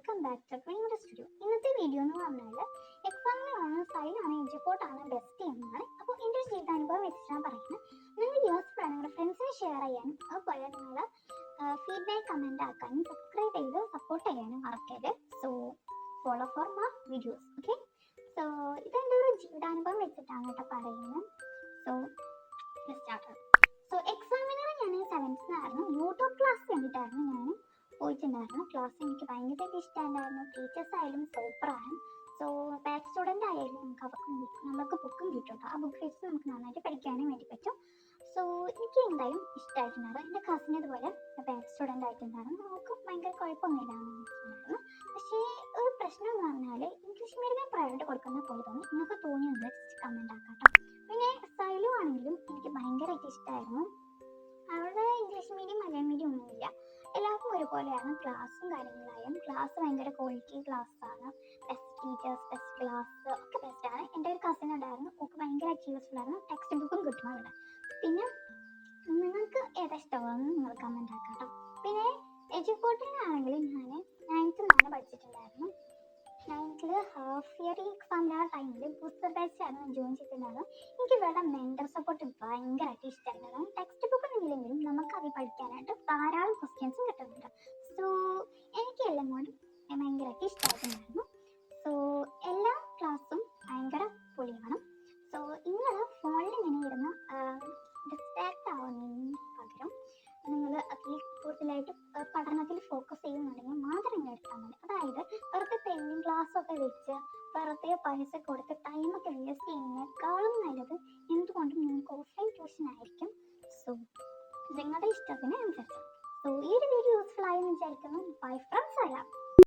Welcome back to training studio. ഇന്നത്തെ video എന്ന് പറഞ്ഞാൽ എക്സാമിനാണ് സൈലാണ് എജുപോർട്ടാണ് ബെസ്റ്റ് എന്നാണ്. അപ്പോൾ എൻ്റെ ഒരു ജീവിതാനുഭവം വെച്ചിട്ടാണ് പറയുന്നത്. നിങ്ങൾ യൂസ്ഫുൾ ആണ് നിങ്ങളുടെ ഫ്രണ്ട്സിന് ഷെയർ ചെയ്യാനും അതുപോലെ നിങ്ങൾ ഫീഡ്ബാക്ക് കമൻറ്റ് ആക്കാനും സബ്സ്ക്രൈബ് ചെയ്ത് സപ്പോർട്ട് ചെയ്യാനും മറക്കരുത്. So follow for more videos. Okay, so ഇതെൻ്റെ ഒരു ജീവിതാനുഭവം വെച്ചിട്ടാണ് കേട്ടോ പറയുന്നത്. So start. സോ എക്സാമിനർ ഞാൻ 7th യൂട്യൂബ് ക്ലാസ് വേണ്ടിയിട്ടായിരുന്നു ഞാൻ പോയിട്ടുണ്ടായിരുന്നു. ക്ലാസ് എനിക്ക് ഭയങ്കരമായിട്ട് ഇഷ്ടമുണ്ടായിരുന്നു. ടീച്ചേഴ്സ് ആയാലും സൂപ്പറാണ്. സോ ബാക്ക് സ്റ്റുഡൻ്റ് ആയാലും നമുക്ക് ബുക്കും കിട്ടും. ആ ബുക്ക് വെച്ച് നമുക്ക് നന്നായിട്ട് പഠിക്കാനും വേണ്ടി പറ്റും. സോ എനിക്ക് എന്തായാലും ഇഷ്ടമായിട്ടുണ്ടായിരുന്നു. എൻ്റെ കസിൻ ഇതുപോലെ ബാക്ക് സ്റ്റുഡൻ്റ് ആയിട്ടുണ്ടായിരുന്നു. നമുക്ക് ഭയങ്കര കുഴപ്പമൊന്നുമില്ലായിരുന്നു. പക്ഷേ ഒരു പ്രശ്നം എന്ന് പറഞ്ഞാൽ ഇംഗ്ലീഷ് മീഡിയം പ്രൈവറ്റ് കൊടുക്കുന്ന പോലെ തോന്നി. നിങ്ങൾക്ക് തോന്നിയൊന്ന് ജസ്റ്റ് കമൻറ്റ് ആക്കാം കേട്ടോ. പിന്നെ സൈലു ആണെങ്കിലും എനിക്ക് ഭയങ്കരമായിട്ട് ഇഷ്ടമായിരുന്നു. അവിടെ ഇംഗ്ലീഷ് മീഡിയം മലയാളം മീഡിയം ഒന്നുമില്ല, എല്ലാവർക്കും ഒരുപോലെയാണ്. ക്ലാസ്സും കാര്യങ്ങളായും ക്ലാസ് ഭയങ്കര ക്വാളിറ്റി ക്ലാസ്സാണ്. ബെസ്റ്റ് ടീച്ചേഴ്സ്, ബെസ്റ്റ് ക്ലാസ് ഒക്കെ ബെസ്റ്റാണ്. എൻ്റെ ഒരു കസിൻ ഉണ്ടായിരുന്നു, ഒക്കെ ഭയങ്കരമായിട്ട് യൂസ്ഫുൾ ആയിരുന്നു. ടെക്സ്റ്റ് ബുക്കും കിട്ടും അവിടെ. പിന്നെ നിങ്ങൾക്ക് ഏതാ ഇഷ്ടമാണെന്ന് നിങ്ങൾ കമൻറ്റ് ആക്കാം കേട്ടോ. പിന്നെ എജുപോർട്ടിനാണെങ്കിൽ ഞാൻ 9th പഠിച്ചിട്ടുണ്ടായിരുന്നു. 9th ഹാഫ് ഇയർലി എക്സാമിൻ്റെ ആ ടൈമിൽ ബൂസ്റ്റർ ബാച്ചാണ് ജോയിൻ ചെയ്തിട്ടുണ്ടായിരുന്നു. എനിക്ക് ഇവിടെ മെൻറ്റർ സപ്പോർട്ട് ഭയങ്കരമായിട്ട് ഇഷ്ടമായിരുന്നു. ടെക്സ്റ്റ് ബുക്ക് ഒന്നുമില്ലെങ്കിലും നമുക്കത് പഠിക്കാനായിട്ട് ധാരാളം ക്വസ്റ്റ്യൻസും കിട്ടുന്നുണ്ട്. സോ എനിക്ക് എല്ലാം കൊണ്ടും ഭയങ്കരമായിട്ട് ഇഷ്ടമായിട്ടുണ്ടായിരുന്നു. സോ എല്ലാ ക്ലാസ്സും ഭയങ്കര പൊളിയാണ്. സോ നിങ്ങൾ ഫോണിൽ ഇങ്ങനെ ഇരുന്ന് ഡിസ്ട്രാക്ട് ആവുന്നതിന് പകരം നിങ്ങൾ അതിൽ കൂടുതലായിട്ട് പഠനത്തിൽ ഫോക്കസ് ചെയ്യുന്നുണ്ടെങ്കിൽ മാത്രം ഇങ്ങനെ എടുത്താൽ മതി. അതായത് വെറുതെ പെൻഡിങ് ക്ലാസ്സൊക്കെ വെച്ച് വെറുതെ പൈസ കൊടുത്ത് ടൈമൊക്കെ വേസ്റ്റ് ചെയ്യുന്നതിനേക്കാളും നല്ലത്